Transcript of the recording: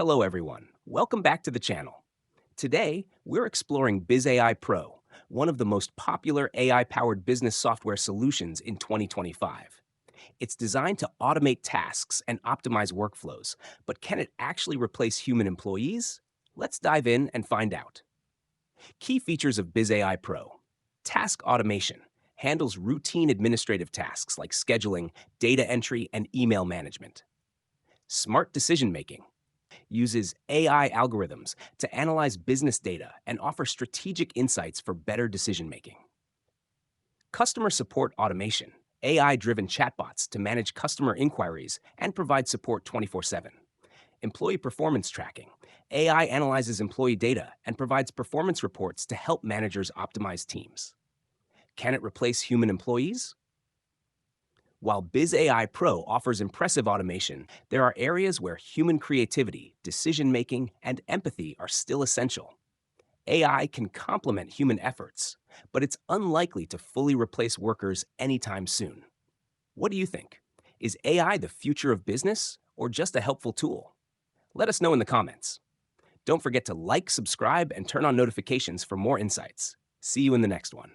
Hello everyone, welcome back to the channel. Today, we're exploring Bizai Pro, one of the most popular AI-powered business software solutions in 2025. It's designed to automate tasks and optimize workflows, but can it actually replace human employees? Let's dive in and find out. Key features of Bizai Pro. Task automation handles routine administrative tasks like scheduling, data entry, and email management. Smart decision making uses AI algorithms to analyze business data and offer strategic insights for better decision making. Customer support automation, AI driven chatbots to manage customer inquiries and provide support 24/7. Employee performance tracking, AI analyzes employee data and provides performance reports to help managers optimize teams. Can it replace human employees? While BizAI Pro offers impressive automation, there are areas where human creativity, decision making, and empathy are still essential. AI can complement human efforts, but it's unlikely to fully replace workers anytime soon. What do you think? Is AI the future of business or just a helpful tool? Let us know in the comments. Don't forget to like, subscribe, and turn on notifications for more insights. See you in the next one.